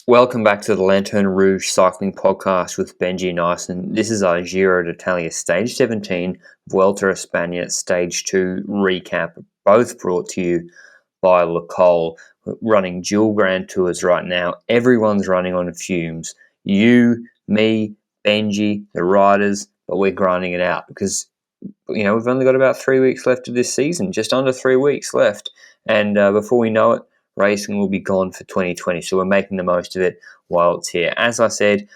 Welcome back to the Lanterne Rouge Cycling Podcast with Benji Naesen. This is our Giro d'Italia Stage 17, Vuelta Espana Stage 2 recap, both brought to you by Le Col. Running dual Grand Tours right now. Everyone's running on fumes. You, me, Benji, the riders, but we're grinding it out because, we've only got about 3 weeks left of this season, just under 3 weeks left. And before we know it, racing will be gone for 2020, so we're making the most of it while it's here. As I said,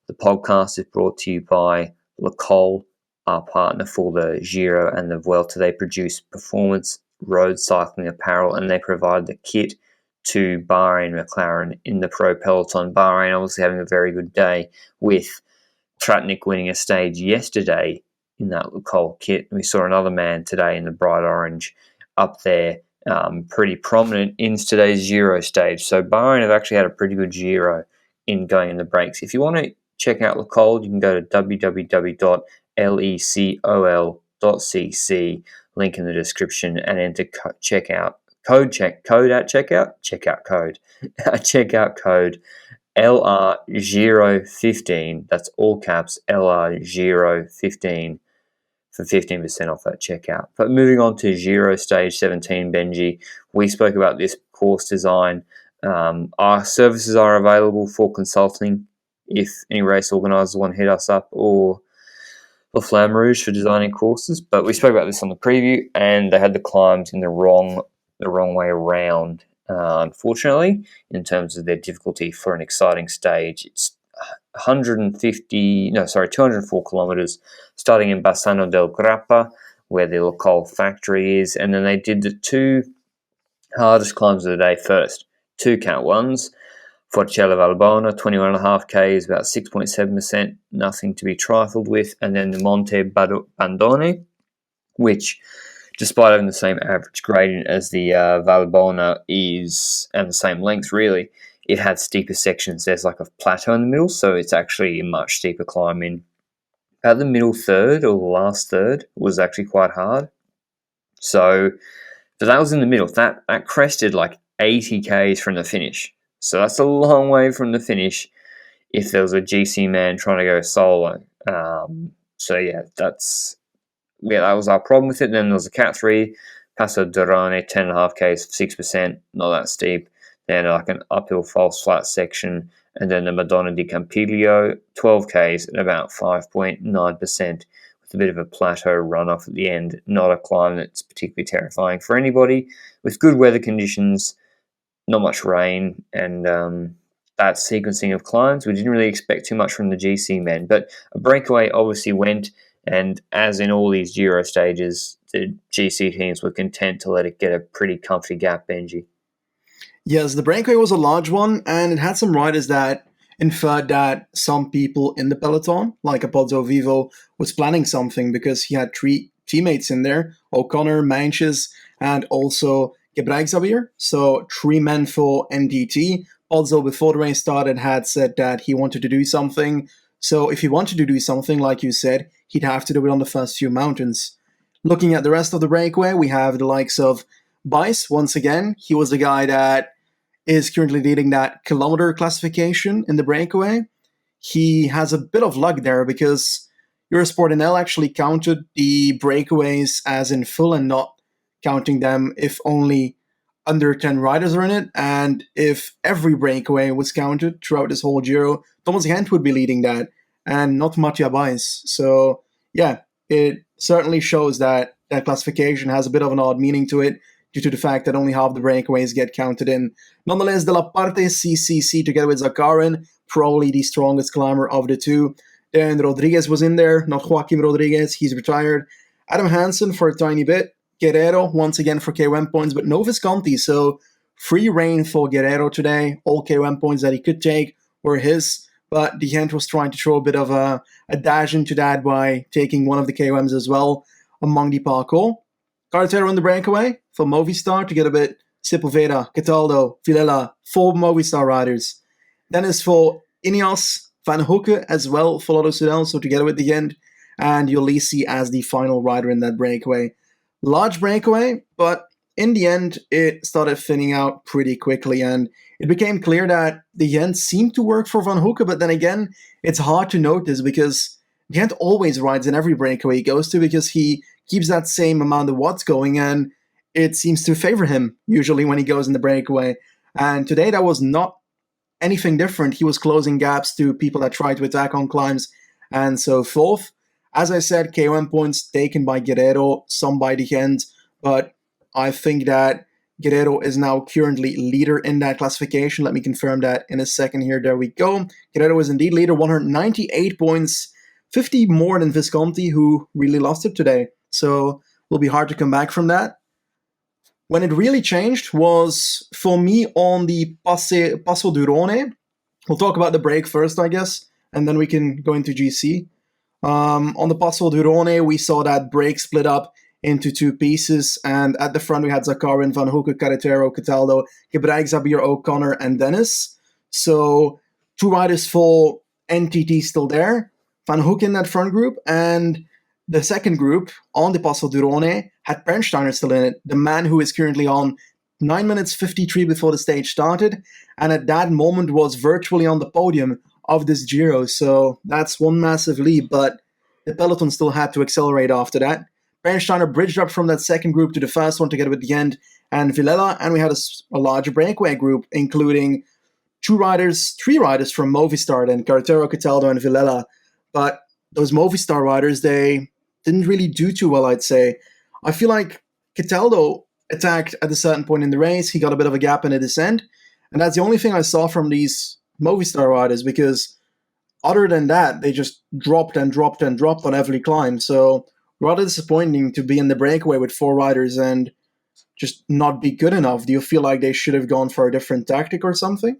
the podcast is brought to you by Le Col, our partner for the Giro and the Vuelta. They produce performance road cycling apparel, and they provide the kit to Bahrain McLaren in the pro peloton. Bahrain obviously having a very good day with Tratnik winning a stage yesterday in that Le Col kit. We saw another man today in the bright orange up there. Pretty prominent in today's Giro stage. So Bahrain have actually had a pretty good Giro in going in the breaks. If you want to check out Le Col, you can go to www.lecol.cc, link in the description, and enter checkout code LR Giro 15. That's all caps LR Giro 15. For 15% off that checkout. But moving on to Giro Stage 17, Benji, we spoke about this course design. Our services are available for consulting if any race organisers want to hit us up, or Lanterne Rouge for designing courses. But we spoke about this on the preview, and they had the climbs in the wrong way around, unfortunately, in terms of their difficulty for an exciting stage. It's 204 kilometres, starting in Bassano del Grappa, where the Le Col factory is, and then they did the two hardest climbs of the day first. 2 Cat 1s, Forcella Valbona, 21.5 Ks, about 6.7%, nothing to be trifled with, and then the Monte Bandone, which, despite having the same average gradient as the Valbona is, and the same length really, it had steeper sections. There's like a plateau in the middle, so it's actually a much steeper climb in. About the middle third, or the last third, was actually quite hard. So that was in the middle. That crested like 80 Ks from the finish. So that's a long way from the finish if there was a GC man trying to go solo. That was our problem with it. Then there was a Cat 3, Passo Dorane, 10.5 Ks, 6%, not that steep. Then like an uphill false flat section, and then the Madonna di Campiglio, 12 Ks at about 5.9%, with a bit of a plateau runoff at the end. Not a climb that's particularly terrifying for anybody. With good weather conditions, not much rain, and that sequencing of climbs, we didn't really expect too much from the GC men. But a breakaway obviously went, and as in all these Giro stages, the GC teams were content to let it get a pretty comfy gap, Benji. Yes, the breakaway was a large one, and it had some riders that inferred that some people in the peloton, like Pozzo Vivo, was planning something because he had 3 teammates in there, O'Connor, Manches, and also Gebreigzabir. So 3 men for NDT. Pozzo, before the race started, had said that he wanted to do something. So if he wanted to do something, like you said, he'd have to do it on the first few mountains. Looking at the rest of the breakaway, we have the likes of Bice. Once again, he was the guy that is currently leading that kilometer classification in the breakaway. He has a bit of luck there because Eurosport NL actually counted the breakaways as in full and not counting them if only under 10 riders are in it. And if every breakaway was counted throughout this whole Giro, Thomas Gent would be leading that and not Mattia Bice. So yeah, it certainly shows that that classification has a bit of an odd meaning to it, due to the fact that only half the breakaways get counted in. Nonetheless, De La Parte CCC together with Zakarin, probably the strongest climber of the two. Then Rodriguez was in there, not Joaquim Rodriguez, he's retired. Adam Hansen for a tiny bit. Guerrero once again for KOM points, but no Visconti, so free reign for Guerrero today. All KOM points that he could take were his, but the Gent was trying to throw a bit of a dash into that by taking one of the KOMs as well among the parkour. Carretero in the breakaway for Movistar to get a bit. Sepulveda, Cataldo, Villela, 4 Movistar riders. Then is for Ineos, Van Hoeke as well for Lotto Soudal, so together with the end. And Ulisi as the final rider in that breakaway. Large breakaway, but in the end, it started thinning out pretty quickly, and it became clear that the end seemed to work for Van Hoeke, but then again, it's hard to notice because the end always rides in every breakaway he goes to because he keeps that same amount of watts going, and it seems to favor him usually when he goes in the breakaway. And today, that was not anything different. He was closing gaps to people that tried to attack on climbs and so forth. As I said, KOM points taken by Guerrero, some by the end, but I think that Guerrero is now currently leader in that classification. Let me confirm that in a second here. There we go. Guerrero is indeed leader, 198 points, 50 more than Visconti, who really lost it today. So it will be hard to come back from that. When it really changed was, for me, on the Passo du Rhone. We'll talk about the break first, I guess, and then we can go into GC. On the Passo du Rhone, we saw that break split up into two pieces, and at the front we had Zakarin, Van Hoeke, Carretero, Cataldo, Gebrek, Zabir, O'Connor, and Dennis. So 2 riders for NTT still there. Van Hoeke in that front group, and the second group on the Passo du Rhone had Bernsteiner still in it, the man who is currently on 9 minutes 53 before the stage started, and at that moment was virtually on the podium of this Giro. So that's one massive leap, but the peloton still had to accelerate after that. Bernsteiner bridged up from that second group to the first one together with the end and Villela, and we had a larger breakaway group, including three riders from Movistar, then Carretero, Cataldo, and Villela. But those Movistar riders, they didn't really do too well, I'd say. I feel like Cataldo attacked at a certain point in the race. He got a bit of a gap in the descent, and that's the only thing I saw from these Movistar riders, because other than that, they just dropped and dropped and dropped on every climb. So rather disappointing to be in the breakaway with 4 riders and just not be good enough. Do you feel like they should have gone for a different tactic or something?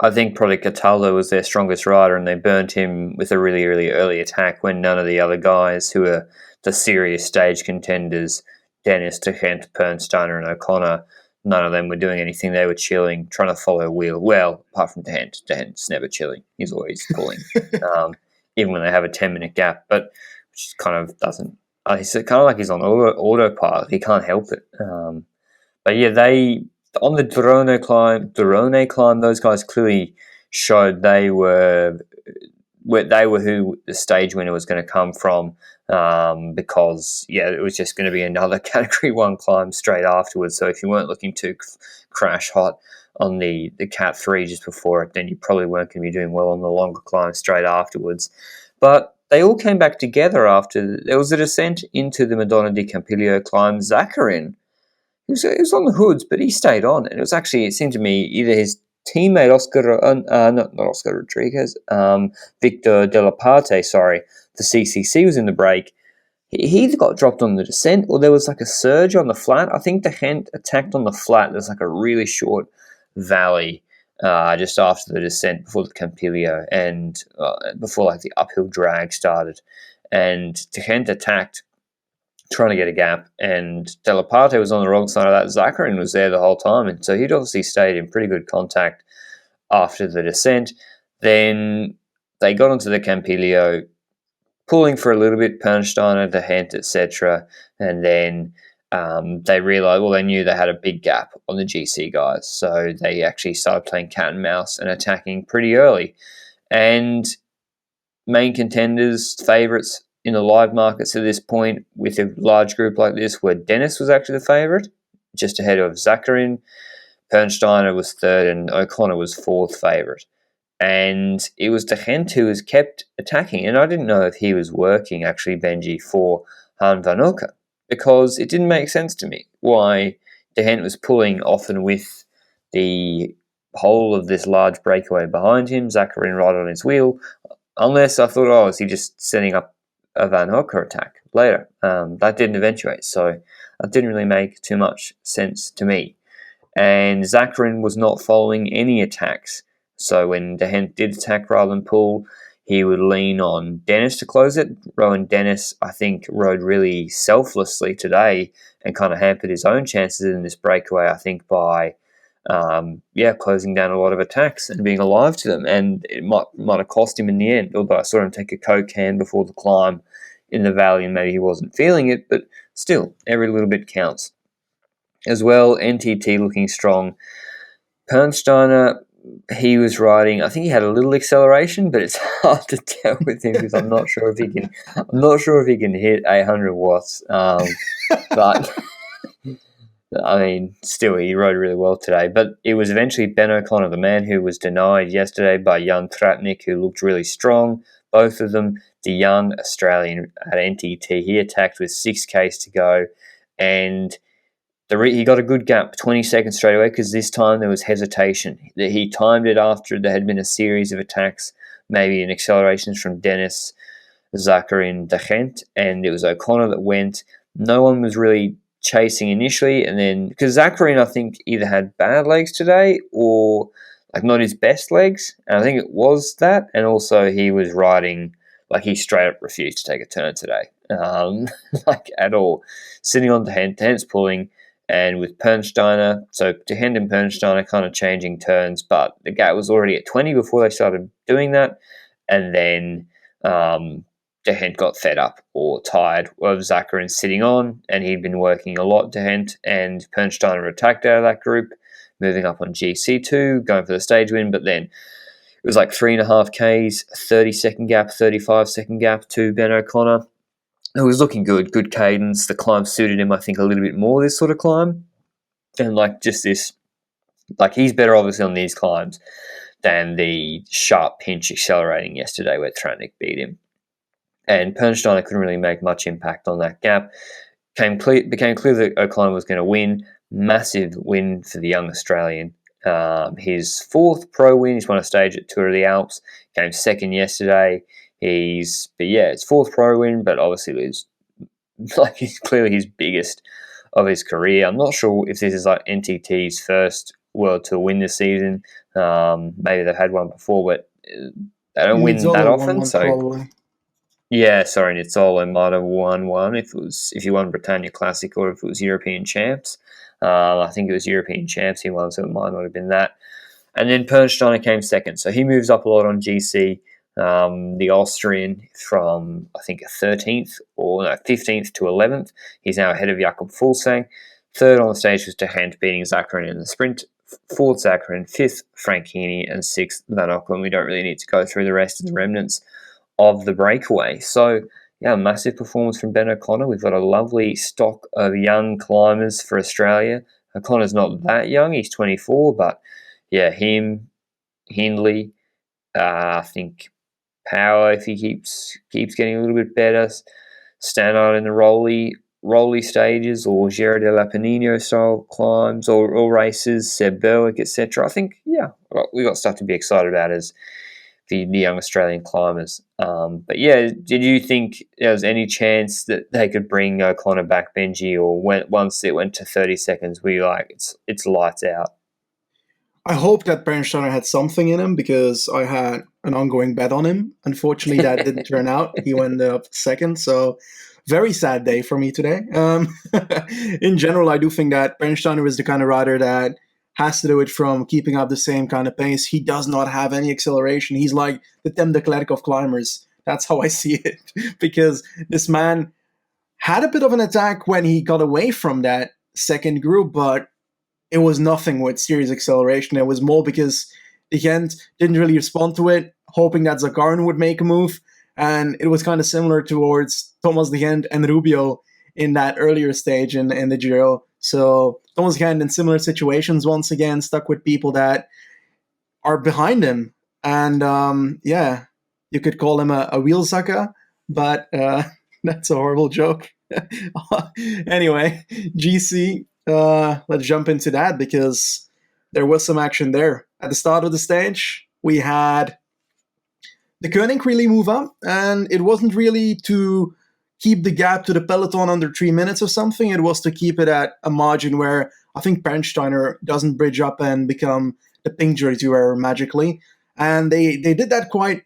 I think probably Cataldo was their strongest rider, and they burnt him with a really, really early attack when none of the other guys who are the serious stage contenders, Dennis, Tehent, Pernsteiner, and O'Connor, none of them were doing anything. They were chilling, trying to follow Wheel. Well, apart from Tehent. Tehent's never chilling. He's always pulling, even when they have a 10-minute gap. But which kind of doesn't. He's kind of like he's on autopilot. He can't help it. But yeah, they on the Durone climb, those guys clearly showed they were who the stage winner was going to come from. Because it was just going to be another Category 1 climb straight afterwards. So if you weren't looking to crash hot on the Cat 3 just before it, then you probably weren't going to be doing well on the longer climb straight afterwards. But they all came back together after there was a descent into the Madonna di Campiglio climb. Zakarin, he was on the hoods, but he stayed on. And it seemed to me, either his teammate not Oscar Rodriguez, Victor Della Parte, the CCC was in the break. He either got dropped on the descent or there was like a surge on the flat. I think the Hent attacked on the flat. There's like a really short valley just after the descent before the Campiglio and before like the uphill drag started. And Tehent attacked trying to get a gap, and Della Parte was on the wrong side of that. Zakarin was there the whole time, and so he'd obviously stayed in pretty good contact after the descent. Then they got onto the Campiglio, pulling for a little bit, Pernsteiner, the Hent, etc. And then they realised, they knew they had a big gap on the GC guys. So they actually started playing cat and mouse and attacking pretty early. And main contenders, favourites in the live markets at this point with a large group like this were Dennis was actually the favourite, just ahead of Zakarin. Pernsteiner was third and O'Connor was fourth favourite. And it was De Gent who was kept attacking. And I didn't know if he was working, actually, Benji, for Han van Ocke, because it didn't make sense to me why De Gent was pulling often with the whole of this large breakaway behind him, Zakarin right on his wheel, unless I thought, is he just setting up a Van Ocke attack later? That didn't eventuate, so that didn't really make too much sense to me. And Zakarin was not following any attacks. So when De Gent did attack rather than pull, he would lean on Dennis to close it. Rowan Dennis, I think, rode really selflessly today and kind of hampered his own chances in this breakaway, I think, by closing down a lot of attacks and being alive to them. And it might have cost him in the end, although I saw him take a Coke can before the climb in the valley and maybe he wasn't feeling it, but still, every little bit counts. as well. NTT looking strong. Pernsteiner, he was riding. I think he had a little acceleration, but it's hard to tell with him because I'm not sure if he can. I'm not sure if he can hit 800 watts. But I mean, still, he rode really well today. But it was eventually Ben O'Connor, the man who was denied yesterday by Jan Tratnik, who looked really strong. Both of them, the young Australian at NTT, he attacked with 6Ks to go, and he got a good gap, 20 seconds straight away, because this time there was hesitation. He timed it after there had been a series of attacks, maybe an accelerations from Dennis, Zakarin, De Gent, and it was O'Connor that went. No one was really chasing initially, and then because Zakarin, I think, either had bad legs today or like not his best legs, and I think it was that, and also he was riding like he straight up refused to take a turn today, like at all, sitting on De Gent. De Gent's pulling. And with Pernsteiner, so De Gent and Pernsteiner kind of changing turns, but the gap was already at 20 before they started doing that. And then De Gent got fed up or tired of Zakarin sitting on, and he'd been working a lot, De Gent, and Pernsteiner attacked out of that group, moving up on GC2, going for the stage win, but then it was like 3.5 Ks, 30-second gap, 35-second gap to Ben O'Connor. It was looking good cadence. The climb suited him, I think, a little bit more, this sort of climb. And like just this, like he's better obviously on these climbs than the sharp pinch accelerating yesterday where Tratnik beat him. And Pernsteiner couldn't really make much impact on that gap. Became clear that O'Connor was going to win. Massive win for the young Australian. His fourth pro win. He's won a stage at Tour of the Alps. Came second yesterday. It's fourth pro win, but obviously it's clearly his biggest of his career. I'm not sure if this is like NTT's first World Tour win this season. Maybe they've had one before, but they don't win that often. So probably. Yeah, sorry, Nizzolo might have won one if he won Britannia Classic or if it was European Champs. I think it was European Champs he won, so it might not have been that. And then Pernsteiner came second, so he moves up a lot on GC. The Austrian from, I think, 15th to 11th. He's now ahead of Jakob Fuglsang. Third on the stage was De Gent, beating Zakarin in the sprint. Fourth, Zakarin. Fifth, Franchini. And sixth, Van Ockelen. We don't really need to go through the rest of the remnants of the breakaway. So, yeah, massive performance from Ben O'Connor. We've got a lovely stock of young climbers for Australia. O'Connor's not that young. He's 24, but, yeah, him, Hindley, I think Power, if he keeps getting a little bit better, Stannard in the rolly stages or Giro dell'Apennino style climbs or races, Seb Berwick, etc. I think, yeah, we've got stuff to be excited about as the young Australian climbers. But yeah, did you think there was any chance that they could bring O'Connor back, Benji, or once it went to 30 seconds, were you like, it's lights out? I hope that Pernsteiner had something in him because I had an ongoing bet on him. Unfortunately, that didn't turn out. He went up second, so very sad day for me today. In general, I do think that Pernsteiner is the kind of rider that has to do it from keeping up the same kind of pace. He does not have any acceleration. He's like the Tim de Klerk of climbers. That's how I see it. Because this man had a bit of an attack when he got away from that second group, but it was nothing with serious acceleration. It was more because De Gent didn't really respond to it, hoping that Zakarin would make a move. And it was kind of similar towards Thomas De Gent and Rubio in that earlier stage in the Giro. So Thomas De Gent in similar situations, once again, stuck with people that are behind him. And yeah, you could call him a wheel sucker, but that's a horrible joke. Anyway, GC, let's jump into that because there was some action there. At the start of the stage, we had the Koenig really move up, and it wasn't really to keep the gap to the peloton under 3 minutes or something. It was to keep it at a margin where I think Pernsteiner doesn't bridge up and become the pink jersey wearer magically. And they did that quite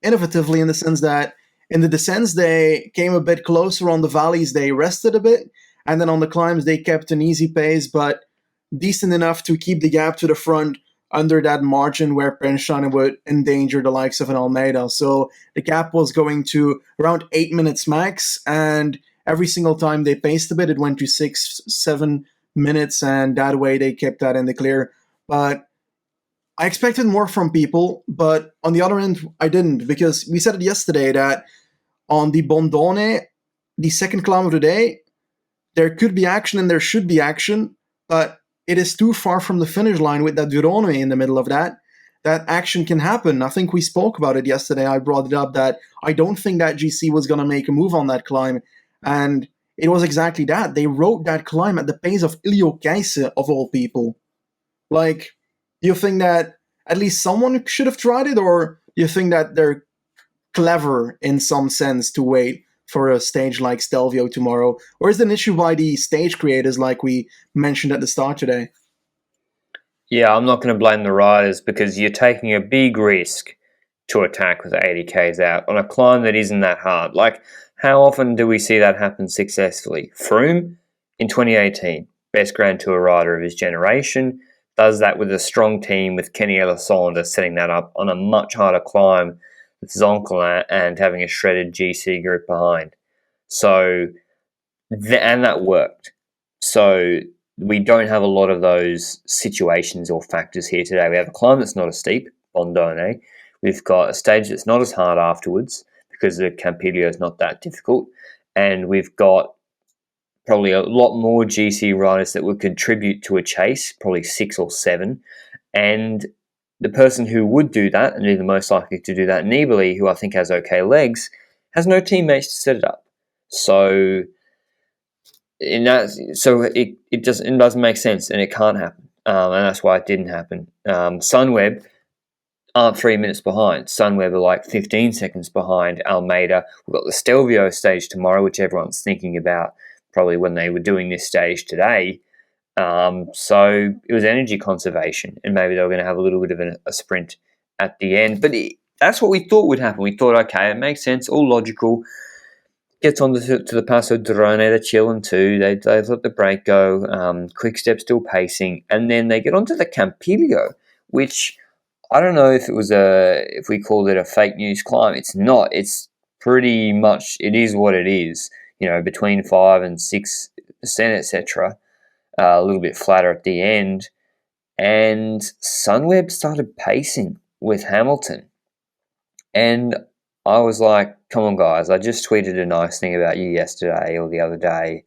innovatively in the sense that in the descents, they came a bit closer. On the valleys, they rested a bit. And then on the climbs, they kept an easy pace, but decent enough to keep the gap to the front under that margin where Pernsteiner would endanger the likes of an Almeida. So the gap was going to around 8 minutes max, and every single time they paced a bit, it went to 6-7 minutes, and that way they kept that in the clear. But I expected more from people, but on the other end, I didn't, because we said it yesterday that on the Bondone, the second climb of the day, there could be action and there should be action, but it is too far from the finish line with that Verone in the middle of that. That action can happen. I think we spoke about it yesterday. I brought it up that I don't think that GC was going to make a move on that climb. And it was exactly that. They rode that climb at the pace of Ilio Keisse, of all people. Like, do you think that at least someone should have tried it, or do you think that they're clever in some sense to wait for a stage like Stelvio tomorrow? Or is it an issue by the stage creators like we mentioned at the start today? Yeah, I'm not going to blame the riders because you're taking a big risk to attack with 80 Ks out on a climb that isn't that hard. Like, how often do we see that happen successfully? Froome in 2018, best Grand Tour rider of his generation, does that with a strong team with Kenny Elissonde setting that up on a much harder climb with Zoncolan and having a shredded GC group behind. So, and that worked. So we don't have a lot of those situations or factors here today. We have a climb that's not as steep, Bondone. We've got a stage that's not as hard afterwards because the Campiglio is not that difficult. And we've got probably a lot more GC riders that would contribute to a chase, probably 6 or 7. And the person who would do that, and be the most likely to do that, Nibali, who I think has okay legs, has no teammates to set it up. So it doesn't make sense, and it can't happen, and that's why it didn't happen. Sunweb aren't 3 minutes behind. Sunweb are like 15 seconds behind Almeida. We've got the Stelvio stage tomorrow, which everyone's thinking about probably when they were doing this stage today. So it was energy conservation, and maybe they were going to have a little bit of a sprint at the end. But that's what we thought would happen. We thought, okay, it makes sense, all logical. Gets on to the Passo d'Arone, they're chilling too. They've let the break go. Quick Step still pacing, and then they get onto the Campiglio, which I don't know if if we called it a fake news climb. It's not. It's pretty much, it is what it is. Between 5 and 6%, etc. A little bit flatter at the end, and Sunweb started pacing with Hamilton, and I was like, come on, guys, I just tweeted a nice thing about you yesterday or the other day.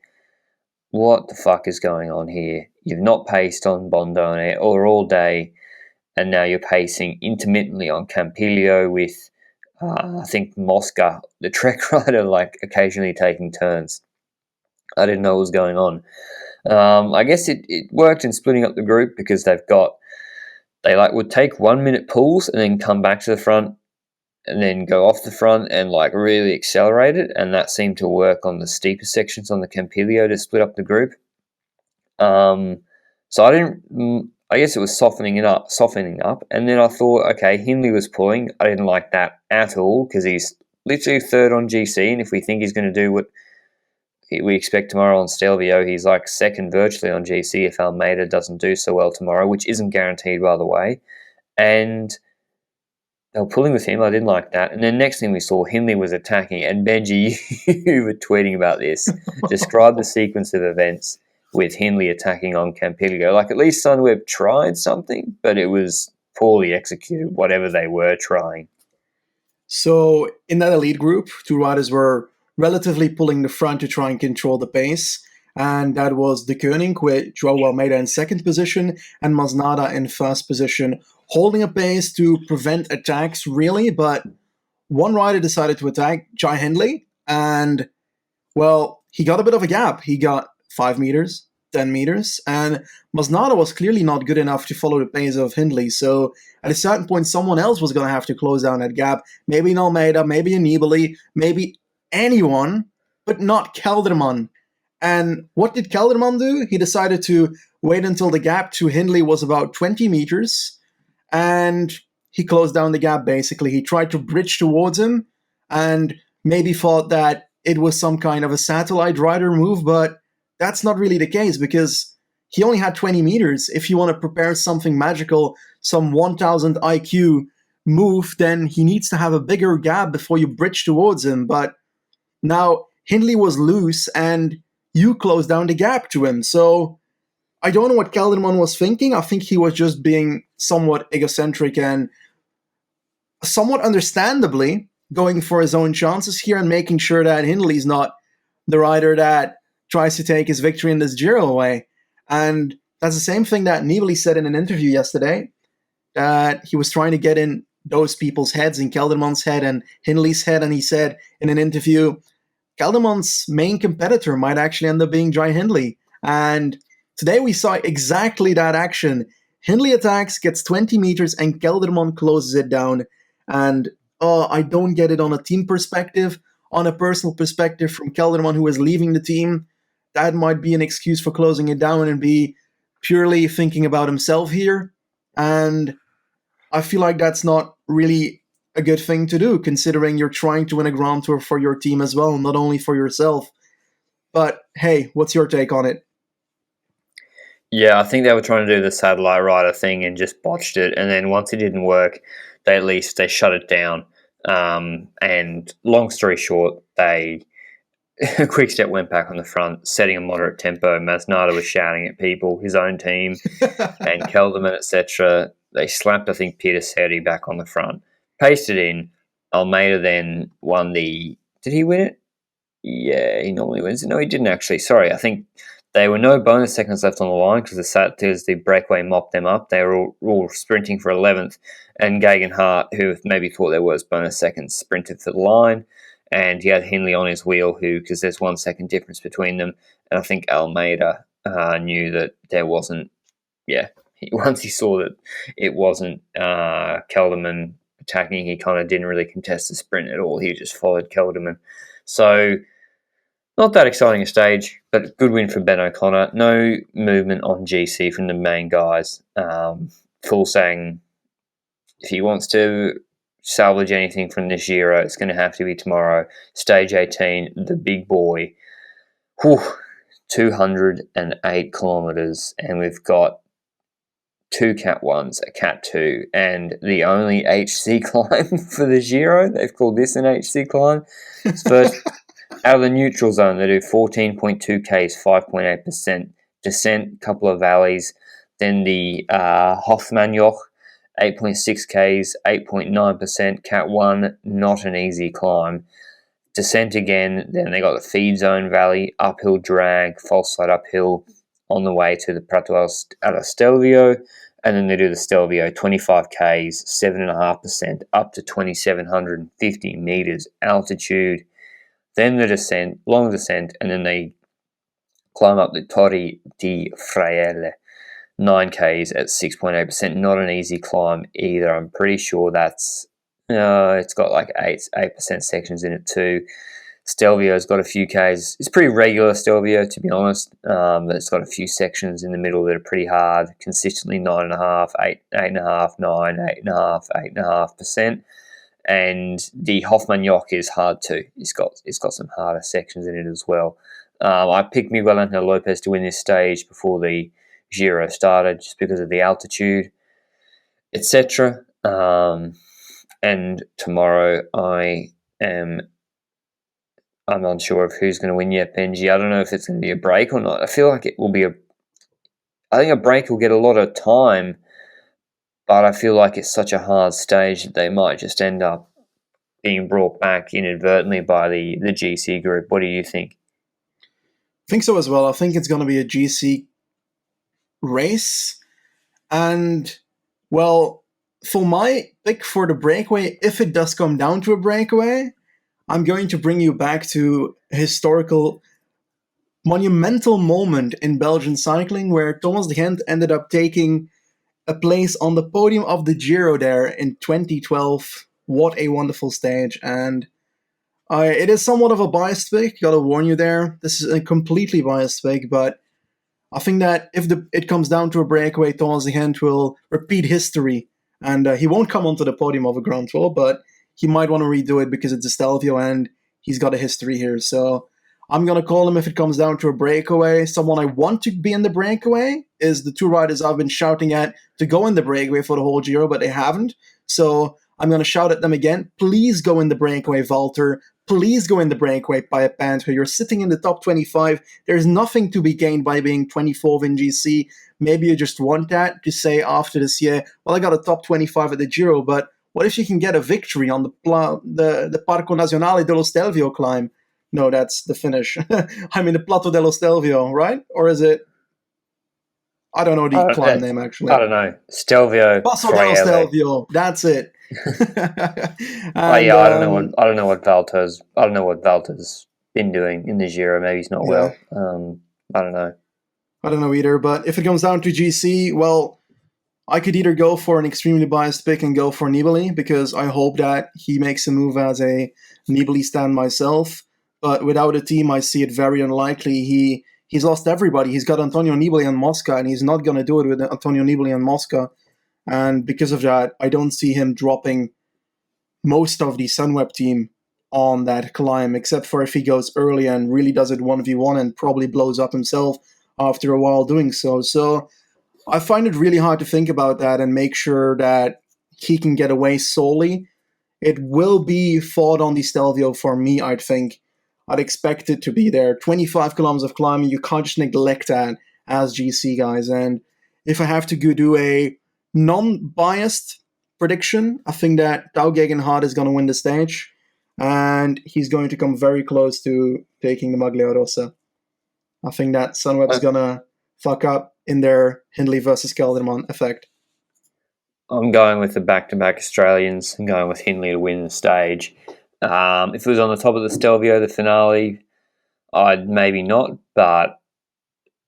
What the fuck is going on here? You've not paced on Bondone or all day, and now you're pacing intermittently on Campiglio with, I think, Mosca, the Trek rider, like occasionally taking turns. I didn't know what was going on. I guess it worked in splitting up the group because they would take 1 minute pulls and then come back to the front, and then go off the front and really accelerate it, and that seemed to work on the steeper sections on the Campiglio to split up the group. So I guess it was softening up, and then I thought, okay, Hindley was pulling. I didn't like that at all because he's literally third on GC, and if we think he's going to do what we expect tomorrow on Stelvio, he's like second virtually on GC if Almeida doesn't do so well tomorrow, which isn't guaranteed, by the way. And they were pulling with him. I didn't like that. And then next thing we saw, Hindley was attacking. And Benji, you were tweeting about this. Describe the sequence of events with Hindley attacking on Campiglio. At least Sunweb tried something, but it was poorly executed, whatever they were trying. So in that elite group, 2 riders were relatively pulling the front to try and control the pace. And that was De Koning with Joao Almeida in second position and Masnada in first position, holding a pace to prevent attacks, really. But one rider decided to attack, Jai Hindley, and, well, he got a bit of a gap. He got 5 meters, 10 meters, and Masnada was clearly not good enough to follow the pace of Hindley. So at a certain point, someone else was going to have to close down that gap. Maybe an Almeida, maybe a Nibali, maybe anyone, but not Kelderman. And what did Kelderman do? He decided to wait until the gap to Hindley was about 20 meters, and he closed down the gap, basically. He tried to bridge towards him, and maybe thought that it was some kind of a satellite rider move, but that's not really the case, because he only had 20 meters. If you want to prepare something magical, some 1000 IQ move, then he needs to have a bigger gap before you bridge towards him. But now Hindley was loose, and you closed down the gap to him. So I don't know what Kelderman was thinking. I think he was just being somewhat egocentric and somewhat understandably going for his own chances here and making sure that Hindley's not the rider that tries to take his victory in this Giro away. And that's the same thing that Nibali said in an interview yesterday, that he was trying to get in those people's heads, in Kelderman's head and Hindley's head. And he said in an interview, Kelderman's main competitor might actually end up being Jai Hindley. And today we saw exactly that action. Hindley attacks, gets 20 meters, and Kelderman closes it down. And I don't get it on a team perspective. On a personal perspective from Kelderman, who is leaving the team, that might be an excuse for closing it down and be purely thinking about himself here. And I feel like that's not really a good thing to do, considering you're trying to win a Grand Tour for your team as well, not only for yourself. But hey, what's your take on it? Yeah, I think they were trying to do the satellite rider thing and just botched it. And then once it didn't work, they shut it down. And long story short, Quickstep went back on the front, setting a moderate tempo. Masnada was shouting at people, his own team, and Kelderman, etc. They slapped, I think, Peter Serri back on the front, paced it in. Almeida then won the... Did he win it? Yeah, he normally wins it. No, he didn't actually. Sorry, I think there were no bonus seconds left on the line because the breakaway mopped them up. They were all sprinting for 11th, and Geoghegan Hart, who maybe thought there was bonus seconds, sprinted for the line. And he had Hindley on his wheel, because there's 1 second difference between them. And I think Almeida knew that there wasn't, once he saw that it wasn't Kelderman attacking, he kind of didn't really contest the sprint at all. He just followed Kelderman. So, not that exciting a stage, but good win for Ben O'Connor. No movement on GC from the main guys. Full saying if he wants to salvage anything from this Giro, it's going to have to be tomorrow. Stage 18, the big boy. 208 kilometres, and we've got 2 Cat 1s, a Cat 2, and the only HC climb for the Giro. They've called this an HC climb. It's first out of the neutral zone. They do 14.2 Ks, 5.8% descent, couple of valleys. Then the Hofmannjoch, 8.6 Ks, 8.9%. Cat 1, not an easy climb. Descent again, then they got the feed zone valley, uphill drag, false slide uphill on the way to the Prato alla Stelvio, and then they do the Stelvio, 25 Ks, 7.5%, up to 2,750 metres altitude. Then the descent, long descent, and then they climb up the Torri di Fraele, 9 Ks at 6.8%. Not an easy climb either. I'm pretty sure that's it's got like 8% sections in it too. Stelvio's got a few Ks. It's pretty regular Stelvio, to be honest. But it's got a few sections in the middle that are pretty hard. Consistently 9.5, 8.5, 9, 8.5, 8.5%. And the Hofmannjoch is hard too. It's got some harder sections in it as well. I picked Miguel Angel Lopez to win this stage before the Giro started, just because of the altitude, etc. And tomorrow I'm unsure of who's going to win yet, Benji. I don't know if it's going to be a break or not. I feel like it will be I think a break will get a lot of time, but I feel like it's such a hard stage that they might just end up being brought back inadvertently by the GC group. What do you think? I think so as well. I think it's going to be a GC race. And, well, for my pick for the breakaway, if it does come down to a breakaway, I'm going to bring you back to a historical, monumental moment in Belgian cycling where Thomas de Gendt ended up taking a place on the podium of the Giro there in 2012. What a wonderful stage. And it is somewhat of a biased pick, gotta warn you there. This is a completely biased pick, but I think that if it comes down to a breakaway, Thomas de Gendt will repeat history. And he won't come onto the podium of a Grand Tour, but he might want to redo it because it's a Stelvio and he's got a history here. So I'm going to call him if it comes down to a breakaway. Someone I want to be in the breakaway is the two riders I've been shouting at to go in the breakaway for the whole Giro, but they haven't. So I'm going to shout at them again. Please go in the breakaway, Walter. Please go in the breakaway by a Panther. You're sitting in the top 25. There's nothing to be gained by being 24th in GC. Maybe you just want that to say after this year, well, I got a top 25 at the Giro, but what if you can get a victory on the Parco Nazionale dello Stelvio climb? No, that's the finish. I mean, the Plato dello Stelvio, right? Or is it? I don't know the climb name, actually. I don't know. Stelvio. Passo dello Stelvio. That's it. I don't know what Valter's been doing in the Giro. Maybe he's not well. I don't know. I don't know either. But if it comes down to GC, well, I could either go for an extremely biased pick and go for Nibali, because I hope that he makes a move as a Nibali stand myself. But without a team, I see it very unlikely. He's lost everybody. He's got Antonio Nibali and Mosca, and he's not going to do it with Antonio Nibali and Mosca. And because of that, I don't see him dropping most of the Sunweb team on that climb, except for if he goes early and really does it 1v1 and probably blows up himself after a while doing so. So I find it really hard to think about that and make sure that he can get away solely. It will be fought on the Stelvio for me, I'd think. I'd expect it to be there. 25 kilometers of climbing, you can't just neglect that as GC guys. And if I have to go do a non-biased prediction, I think that Tao Geoghegan Hart is going to win the stage, and he's going to come very close to taking the Maglia Rosa. I think that Sunweb's going to fuck up in their Hindley versus Kelderman effect. I'm going with the back-to-back Australians. I'm going with Hindley to win the stage. If it was on the top of the Stelvio, the finale, I'd maybe not, but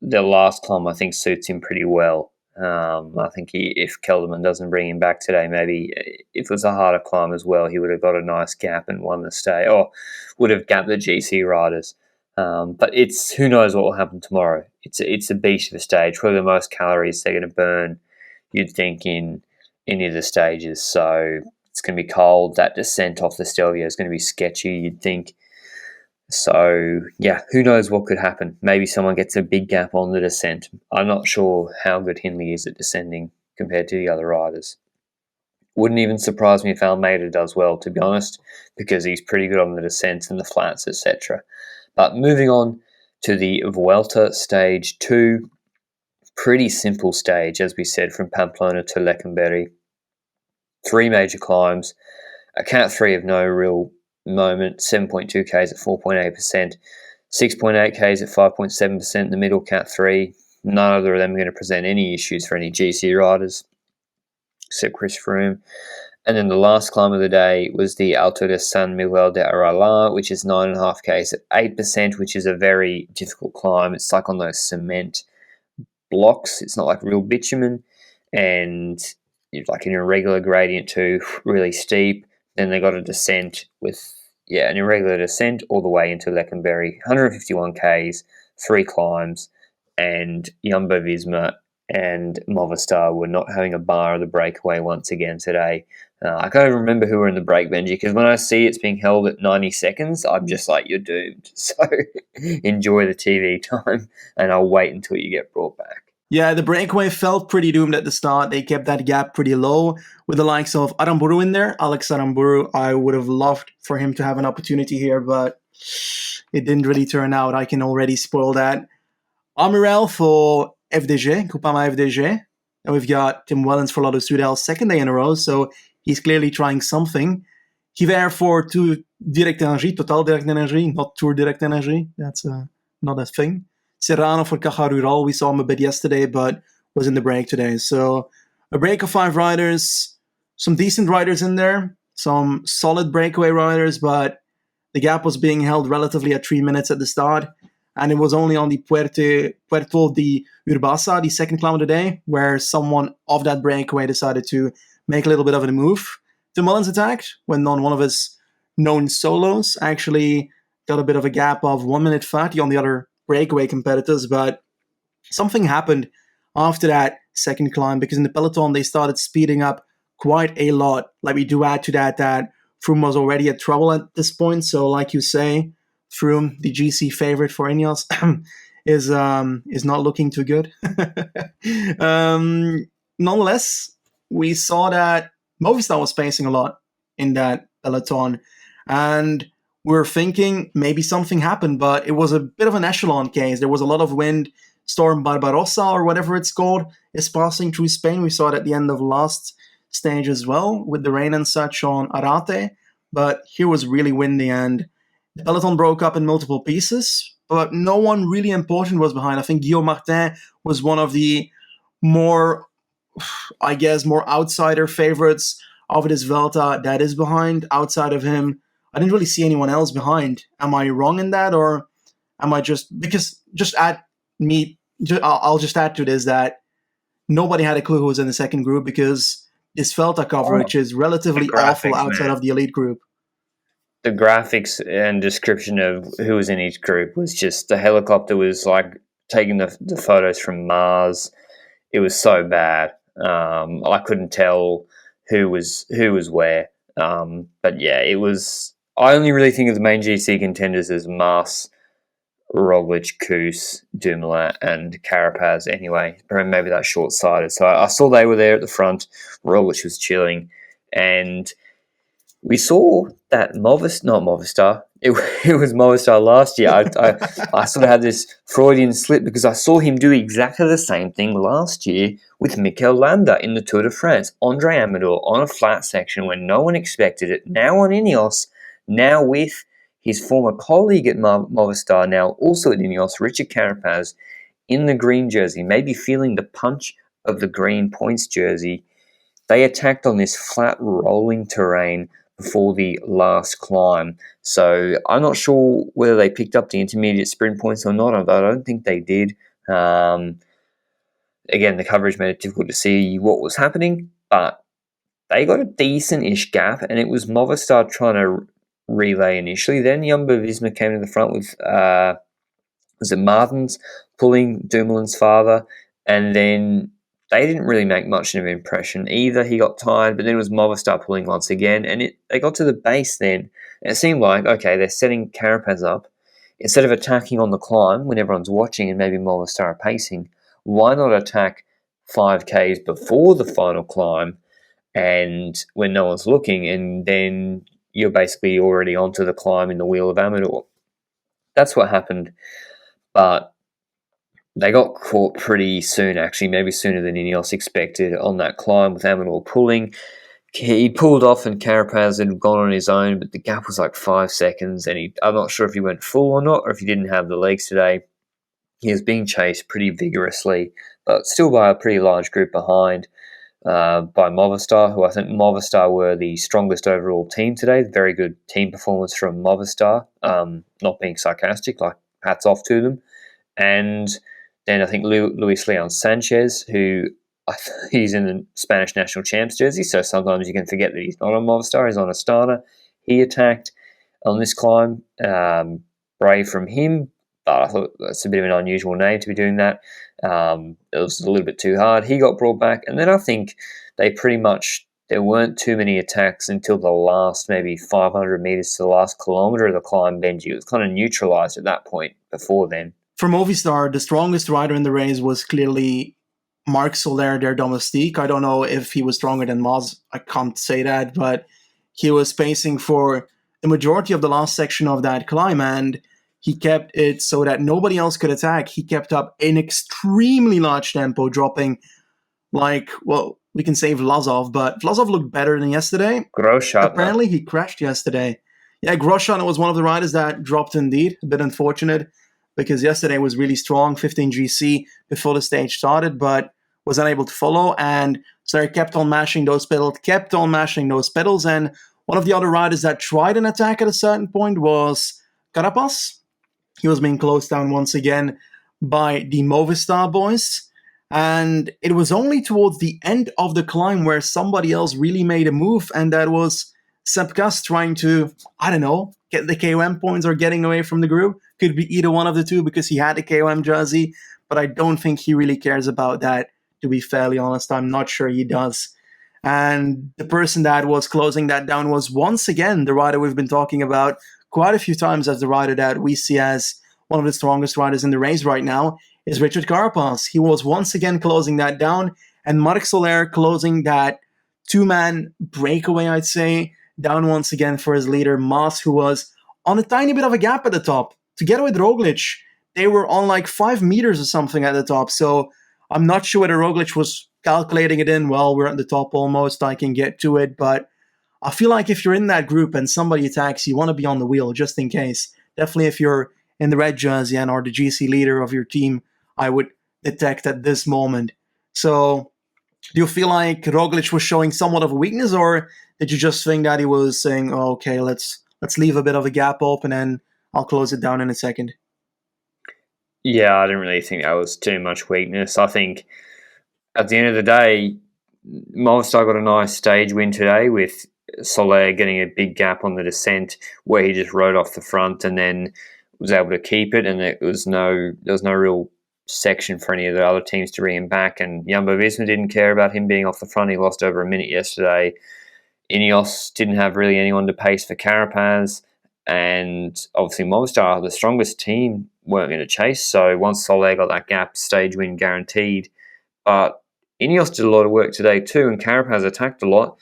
the last climb I think suits him pretty well. I think if Kelderman doesn't bring him back today, maybe if it was a harder climb as well, he would have got a nice gap and won the stage, or would have gapped the GC riders. But it's who knows what will happen tomorrow. It's a beast of a stage. Probably the most calories they're going to burn, you'd think, in any of the stages. So it's going to be cold. That descent off the Stelvio is going to be sketchy, you'd think. So, yeah, who knows what could happen. Maybe someone gets a big gap on the descent. I'm not sure how good Hindley is at descending compared to the other riders. Wouldn't even surprise me if Almeida does well, to be honest, because he's pretty good on the descents and the flats, etc. But moving on to the Vuelta Stage 2, pretty simple stage, as we said, from Pamplona to Lekenberry. 3 major climbs, a Cat 3 of no real moment, 7.2 Ks at 4.8%, 6.8 Ks at 5.7%, the middle Cat 3. Neither of them are going to present any issues for any GC riders, except Chris Froome. And then the last climb of the day was the Alto de San Miguel de Aralar, which is 9.5 Ks at 8%, which is a very difficult climb. It's like on those cement blocks. It's not like real bitumen, and it's like an irregular gradient too, really steep. Then they got a descent with, an irregular descent all the way into Lekenberry, 151 Ks, 3 climbs, and Jumbo-Visma and Movistar were not having a bar of the breakaway once again today. I can't even remember who were in the break, Benji, because when I see it's being held at 90 seconds, I'm just like, you're doomed. So enjoy the TV time, and I'll wait until you get brought back. Yeah, the breakaway felt pretty doomed at the start. They kept that gap pretty low with the likes of Aramburu in there. Alex Aramburu, I would have loved for him to have an opportunity here, but it didn't really turn out. I can already spoil that. Amirel for FDG, Groupama FDG. And we've got Tim Wellens for Lotto Soudal, second day in a row, so he's clearly trying something. Hiver for Tour Direct Energie, Total Direct Energie, not Tour Direct Energie. That's not a thing. Serrano for Caja Rural, we saw him a bit yesterday, but was in the break today. So a break of 5 riders, some decent riders in there, some solid breakaway riders, but the gap was being held relatively at 3 minutes at the start. And it was only on the Puerto de Urbasa, the second climb of the day, where someone of that breakaway decided to make a little bit of a move. Tim Wellens attacked when on one of his known solos actually got a bit of a gap of 1 minute 30 on the other breakaway competitors, but something happened after that second climb, because in the peloton they started speeding up quite a lot. Like, we do add to that Froome was already at trouble at this point, so like you say, Froome, the GC favorite for Ineos, is not looking too good. Nonetheless, we saw that Movistar was pacing a lot. in that peloton. And we're thinking maybe something happened, but it was a bit of an echelon case. There was a lot of wind. Storm Barbarossa, or whatever it's called, is passing through Spain. We saw it at the end of last stage as well, with the rain and such on Arate. But here was really windy, and the peloton broke up in multiple pieces, but no one really important was behind. I think Guillaume Martin was one of the more, I guess, more outsider favorites of this Vuelta that is behind. Outside of him, I didn't really see anyone else behind. Am I wrong in that, or am I I'll just add to this that nobody had a clue who was in the second group, because this Vuelta coverage is relatively awful outside of the elite group. The graphics and description of who was in each group was just, the helicopter was like taking the photos from Mars. It was so bad. I couldn't tell who was where. But yeah, it was. I only really think of the main GC contenders as Mars, Roglic, Kuss, Dumoulin, and Carapaz anyway. Maybe that's short-sighted. So I saw they were there at the front. Roglic was chilling. And we saw that Movistar. It was Movistar last year. I sort of had this Freudian slip, because I saw him do exactly the same thing last year with Mikel Landa in the Tour de France. Andre Amador on a flat section when no one expected it. Now on Ineos. Now with his former colleague at Movistar, now also at Ineos, Richard Carapaz, in the green jersey, maybe feeling the punch of the green points jersey. They attacked on this flat rolling terrain before the last climb. So I'm not sure whether they picked up the intermediate sprint points or not. I don't think they did. Again, the coverage made it difficult to see what was happening, but they got a decent-ish gap, and it was Movistar trying to relay initially. Then Jumbo-Visma came to the front with was it Martens pulling Dumoulin's father, and then they didn't really make much of an impression either. He got tired, but then it was Movistar pulling once again, and they got to the base then, and it seemed like, okay, they're setting Carapaz up. Instead of attacking on the climb when everyone's watching and maybe Movistar are pacing, why not attack 5Ks before the final climb and when no one's looking, and then you're basically already onto the climb in the Wheel of Amador. That's what happened, but they got caught pretty soon, actually, maybe sooner than Ineos expected on that climb with Amador pulling. He pulled off and Carapaz had gone on his own, but the gap was like 5 seconds, and I'm not sure if he went full or not, or if he didn't have the legs today. He was being chased pretty vigorously, but still by a pretty large group behind. By Movistar, who I think Movistar were the strongest overall team today. Very good team performance from Movistar, not being sarcastic, like hats off to them. And then I think Luis Leon Sanchez, who he's in the Spanish national champs jersey, so sometimes you can forget that he's not on Movistar, he's on Astana. He attacked on this climb. Brave from him, but I thought that's a bit of an unusual name to be doing that. It was a little bit too hard. He got brought back, and then I think there weren't too many attacks until the last maybe 500 meters to the last kilometer of the climb, Benji. It was kind of neutralized at that point before then. For Movistar, the strongest rider in the race was clearly Marc Soler, their domestique. I don't know if he was stronger than Maz. I can't say that, but he was pacing for the majority of the last section of that climb, and he kept it so that nobody else could attack. He kept up an extremely large tempo, dropping we can say Vlasov, but Vlasov looked better than yesterday. Grosjean. Apparently, he crashed yesterday. Yeah, Grosjean was one of the riders that dropped indeed. A bit unfortunate, because yesterday was really strong, 15 GC before the stage started, but was unable to follow. And so he kept on mashing those pedals, and one of the other riders that tried an attack at a certain point was Carapaz. He was being closed down once again by the Movistar boys. And it was only towards the end of the climb where somebody else really made a move, and that was Sepp Kuss trying to, get the KOM points or getting away from the group. Could be either one of the two, because he had the KOM jersey, but I don't think he really cares about that, to be fairly honest. I'm not sure he does. And the person that was closing that down was once again the rider we've been talking about quite a few times as the rider that we see as one of the strongest riders in the race right now, is Richard Carapaz. He was once again closing that down, and Marc Soler closing that two-man breakaway, I'd say, down once again for his leader, Mas, who was on a tiny bit of a gap at the top. Together with Roglic, they were on like 5 meters or something at the top. So I'm not sure whether Roglic was calculating it in, well, we're at the top almost, I can get to it. But I feel like if you're in that group and somebody attacks, you want to be on the wheel just in case. Definitely if you're in the red jersey and or the GC leader of your team, I would detect at this moment. So do you feel like Roglic was showing somewhat of a weakness, or did you just think that he was saying, oh, okay, let's leave a bit of a gap open and I'll close it down in a second? Yeah, I didn't really think that was too much weakness. I think at the end of the day, Movistar got a nice stage win today with Soler getting a big gap on the descent where he just rode off the front and then was able to keep it, and there was no real section for any of the other teams to bring him back. And Jumbo-Visma didn't care about him being off the front. He lost over a minute yesterday. Ineos didn't have really anyone to pace for Carapaz, and obviously Movistar, the strongest team, weren't going to chase. So once Soler got that gap, stage win guaranteed. But Ineos did a lot of work today too, and Carapaz attacked a lot.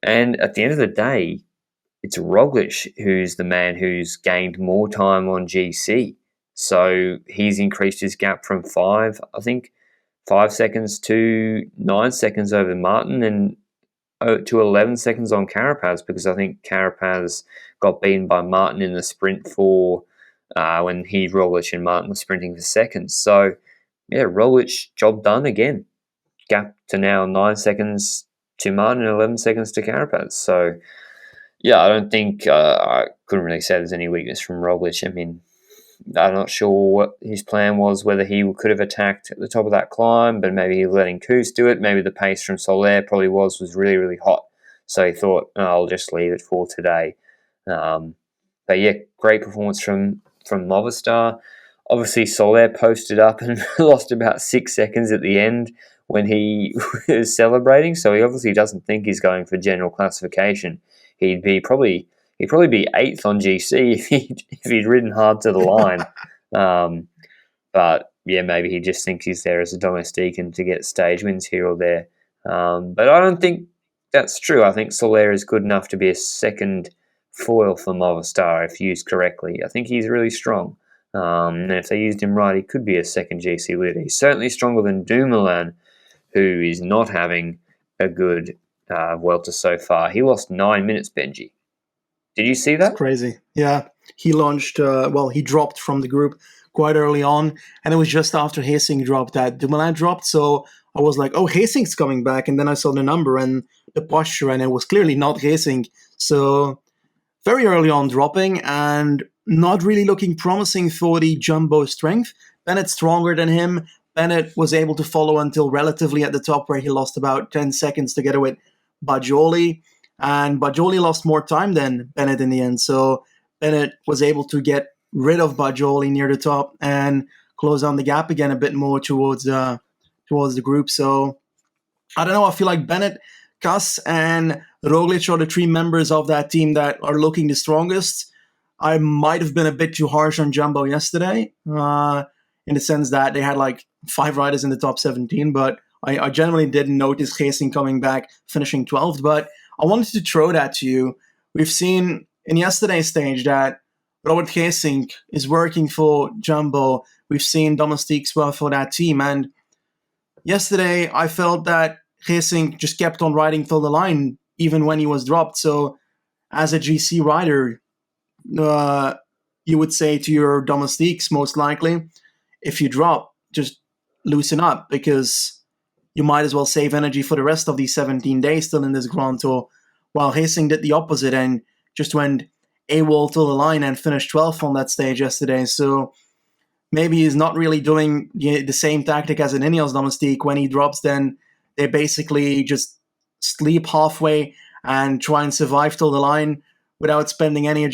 And at the end of the day, it's Roglic who's the man who's gained more time on GC. So he's increased his gap from 5 seconds to 9 seconds over Maarten, and to 11 seconds on Carapaz, because I think Carapaz got beaten by Maarten in the sprint for when Roglic and Maarten were sprinting for seconds. So, yeah, Roglic, job done again. Gap to now 9 seconds to Maarten and 11 seconds to Carapaz. So, yeah, I don't think I couldn't really say there's any weakness from Roglic. I mean, I'm not sure what his plan was, whether he could have attacked at the top of that climb, but maybe he was letting Kuss do it. Maybe the pace from Soler probably was really, really hot. So he thought, oh, I'll just leave it for today. But yeah, great performance from Movistar. Obviously, Soler posted up and lost about 6 seconds at the end when he was celebrating. So he obviously doesn't think he's going for general classification. He'd probably be 8th on GC if he'd ridden hard to the line. But yeah, maybe he just thinks he's there as a domestique and to get stage wins here or there. But I don't think that's true. I think Soler is good enough to be a second foil for Movistar if used correctly. I think he's really strong. And if they used him right, he could be a second GC leader. He's certainly stronger than Dumoulin, who is not having a good Vuelta so far. He lost 9 minutes, Benji. Did you see that? It's crazy. Yeah, he launched, he dropped from the group quite early on, and it was just after Hastings dropped that Dumoulin dropped, so I was like, oh, Hastings coming back, and then I saw the number and the posture, and it was clearly not Hastings. So very early on dropping, and not really looking promising for the Jumbo strength. Bennett stronger than him. Bennett was able to follow until relatively at the top, where he lost about 10 seconds together with Bajoli. And Bajoli lost more time than Bennett in the end. So Bennett was able to get rid of Bajoli near the top and close down the gap again a bit more towards the group. So I don't know. I feel like Bennett, Kuss, and Roglic are the 3 members of that team that are looking the strongest. I might have been a bit too harsh on Jumbo yesterday, in the sense that they had like 5 riders in the top 17, but I generally didn't notice Geesink coming back, finishing 12th. But I wanted to throw that to you. We've seen in yesterday's stage that Robert Geesink is working for Jumbo. We've seen domestiques well for that team. And yesterday, I felt that Geesink just kept on riding till the line, even when he was dropped. So as a GC rider, you would say to your domestiques, most likely, if you drop, just loosen up, because you might as well save energy for the rest of these 17 days still in this Grand Tour. While Geesink did the opposite and just went AWOL till the line and finished 12th on that stage yesterday. So maybe he's not really doing the same tactic as an Ineos domestique. When he drops, then they basically just sleep halfway and try and survive till the line without spending any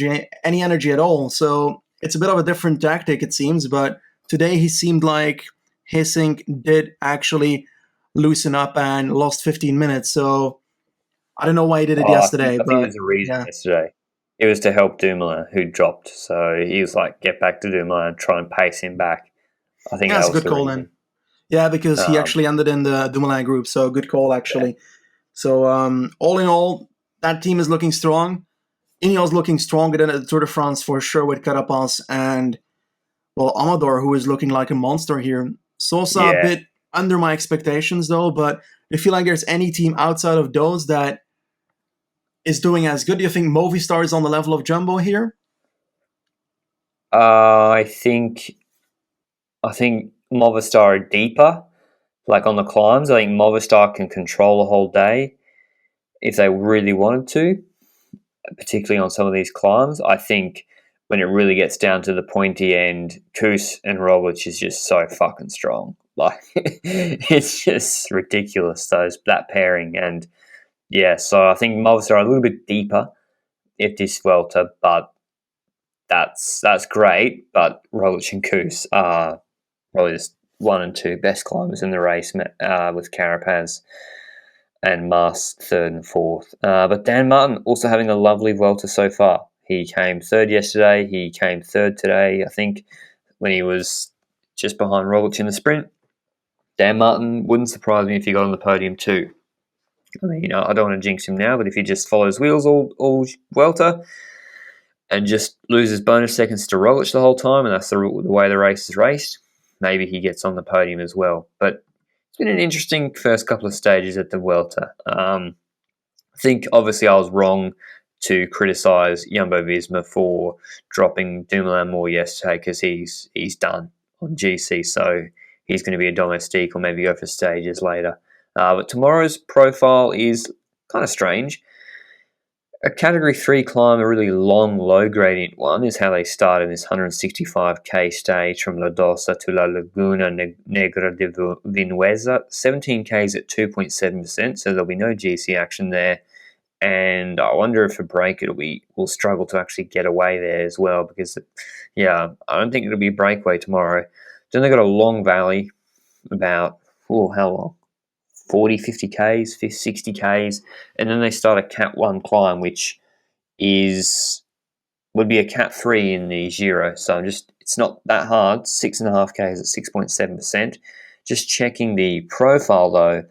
energy at all. So it's a bit of a different tactic, it seems. But today he seemed like Geesink did actually loosen up and lost 15 minutes. So I don't know why he did it yesterday. I think there's a reason yesterday. It was to help Dumoulin, who dropped. So he was like, get back to Dumoulin and try and pace him back. I think that's that was a good call reason. then. Yeah, because he actually ended in the Dumoulin group. So good call, actually. Yeah. So all in all, that team is looking strong. Ineos looking stronger than at the Tour de France for sure with Carapaz and, well, Amador, who is looking like a monster here. Sosa a Yeah. bit under my expectations, though, but I feel like there's any team outside of those that is doing as good. Do you think Movistar is on the level of Jumbo here? I think Movistar are deeper, like on the climbs. I think Movistar can control the whole day if they really wanted to, particularly on some of these climbs. I think when it really gets down to the pointy end, Kuss and Roglic is just so fucking strong. Like it's just ridiculous, that pairing. And yeah, so I think Movistar are a little bit deeper at this Vuelta, but that's great. But Roglic and Kuss are probably just 1 and 2 best climbers in the race, with Carapaz and Mas third and fourth. But Dan Martin also having a lovely Vuelta so far. He came third yesterday. He came third today, I think, when he was just behind Roglic in the sprint. Dan Martin wouldn't surprise me if he got on the podium too. I mean, I don't want to jinx him now, but if he just follows wheels all Vuelta and just loses bonus seconds to Roglic the whole time, and that's the way the race is raced, maybe he gets on the podium as well. But it's been an interesting first couple of stages at the Vuelta. I think obviously I was wrong to criticise Jumbo-Visma for dropping Dumoulin more yesterday because he's done on GC, so he's going to be a domestique or maybe go for stages later. But tomorrow's profile is kind of strange. A Category 3 climb, a really long, low gradient one, is how they started this 165k stage from La Dosa to La Laguna Negra de Vinuesa. 17k's at 2.7%, so there'll be no GC action there. And I wonder if a break will struggle to actually get away there as well, because, I don't think it'll be breakaway tomorrow. Then they got a long valley, about, how long? 40, 50Ks, 60Ks, and then they start a Cat 1 climb, which would be a Cat 3 in the Giro. So it's not that hard, 6.5Ks at 6.7%. Just checking the profile, though,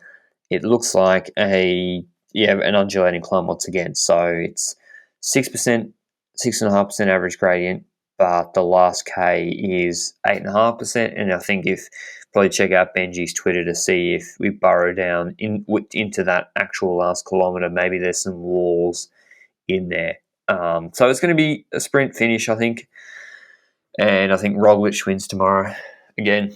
it looks like an undulating climb once again. So it's 6%, 6.5% average gradient, but the last K is 8.5%. And I think probably check out Benji's Twitter to see if we burrow down into that actual last kilometre. Maybe there's some walls in there. So it's going to be a sprint finish, I think. And I think Roglic wins tomorrow again.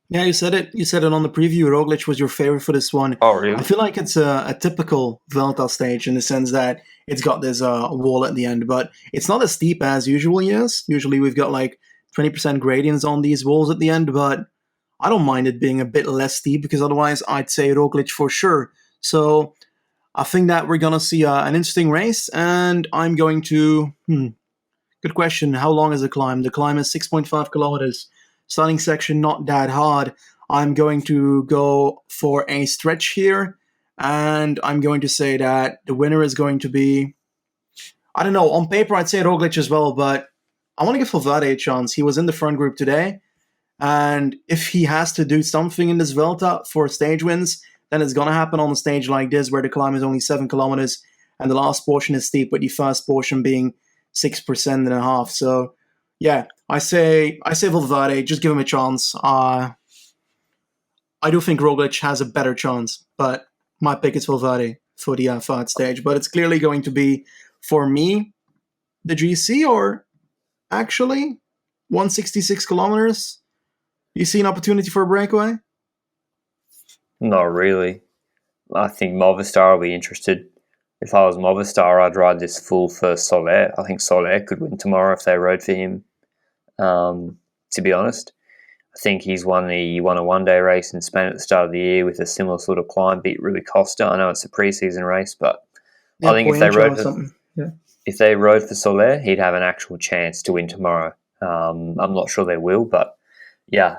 Yeah, you said it. You said it on the preview. Roglic was your favorite for this one. Oh, really? I feel like it's a typical Vuelta stage in the sense that it's got this wall at the end, but it's not as steep as usually is. Usually we've got like 20% gradients on these walls at the end, but I don't mind it being a bit less steep because otherwise I'd say Roglic for sure. So I think that we're going to see an interesting race, and I'm going to... Good question. How long is the climb? The climb is 6.5 kilometers. Starting section not that hard. I'm going to go for a stretch here, and I'm going to say that the winner is going to be... I don't know. On paper, I'd say Roglic as well, but I want to give Valverde a chance. He was in the front group today, and if he has to do something in this Vuelta for stage wins, then it's going to happen on a stage like this where the climb is only 7 kilometers and the last portion is steep, with the first portion being 6% and a half. So, yeah, I say Valverde, just give him a chance. I do think Roglic has a better chance, but my pick is Valverde for the third stage. But it's clearly going to be, for me, the GC, or actually 166 kilometers. You see an opportunity for a breakaway? Not really. I think Movistar will be interested. If I was Movistar, I'd ride this full for Soler. I think Soler could win tomorrow if they rode for him, to be honest. I think he won a one-day race in Spain at the start of the year with a similar sort of climb, beat Rui Costa. I know it's a pre-season race, but I think if they rode for Soler, he'd have an actual chance to win tomorrow. I'm not sure they will, but yeah,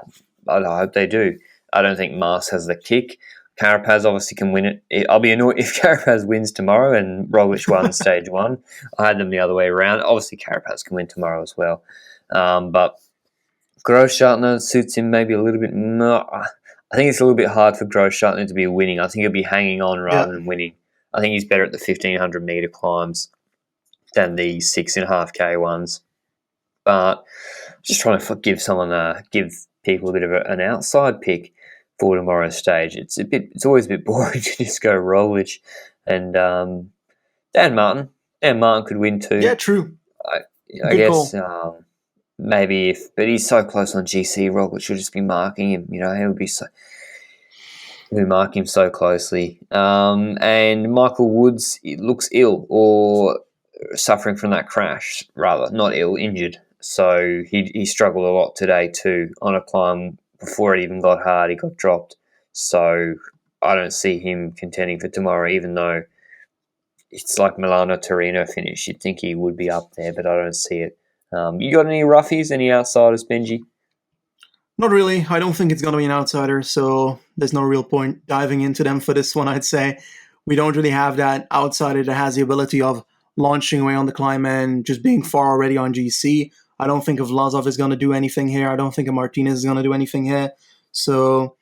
I hope they do. I don't think Mas has the kick. Carapaz obviously can win it. I'll be annoyed if Carapaz wins tomorrow and Roglic won stage one. I had them the other way around. Obviously, Carapaz can win tomorrow as well. But Großschartner suits him maybe a little bit more. I think it's a little bit hard for Großschartner to be winning. I think he'll be hanging on rather than winning. I think he's better at the 1,500 metre climbs than the 6.5K ones. But just trying to give people a bit of an outside pick for tomorrow's stage. It's always a bit boring to just go Roglic and Dan Martin. Dan Martin could win too. Yeah, true. I guess maybe but he's so close on GC. Roglic will just be marking him. He'll be mark him so closely. And Michael Woods looks ill or suffering from that crash, rather not ill, injured. So he struggled a lot today too on a climb. Before it even got hard, he got dropped. So I don't see him contending for tomorrow, even though it's like Milano-Torino finish. You'd think he would be up there, but I don't see it. You got any roughies, any outsiders, Benji? Not really. I don't think it's going to be an outsider, so there's no real point diving into them for this one, I'd say. We don't really have that outsider that has the ability of launching away on the climb and just being far already on GC. I don't think if Vlasov is going to do anything here. I don't think if Martinez is going to do anything here. So,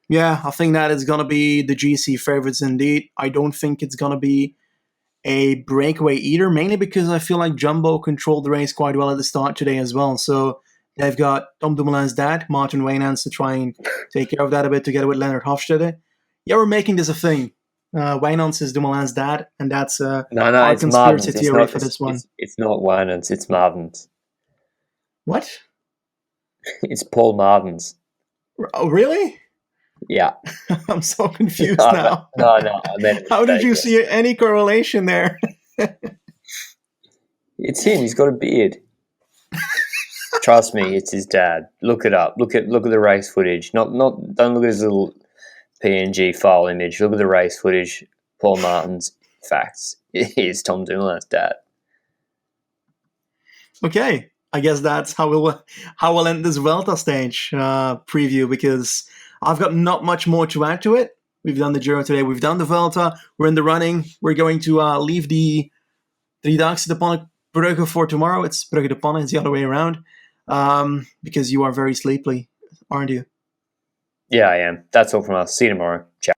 yeah, I think that it's going to be the GC favorites indeed. I don't think it's going to be a breakaway either, mainly because I feel like Jumbo controlled the race quite well at the start today as well. So they've got Tom Dumoulin's dad, Maarten Wynants, to try and take care of that a bit together with Leonard Hofstede. Yeah, we're making this a thing. Wynants is Dumoulin's dad, and that's no, our it's conspiracy Martin's. theory for this one. It's not Wynants, it's Martin's. What? It's Paul Martin's. Oh, really? Yeah. I'm so confused now. No. How did you see any correlation there? It's him. He's got a beard. Trust me, it's his dad. Look it up. Look at the race footage. Don't look at his little PNG file image. Look at the race footage. Paul Martin's facts. It is Tom Dumoulin's dad. Okay. I guess that's how we'll end this Vuelta stage preview, because I've got not much more to add to it. We've done the Giro today. We've done the Vuelta. We're in the running. We're going to leave the Driedaagse de Brugge for tomorrow. It's Brugge de Panne. It's the other way around, because you are very sleepy, aren't you? Yeah, I am. That's all from us. See you tomorrow. Ciao.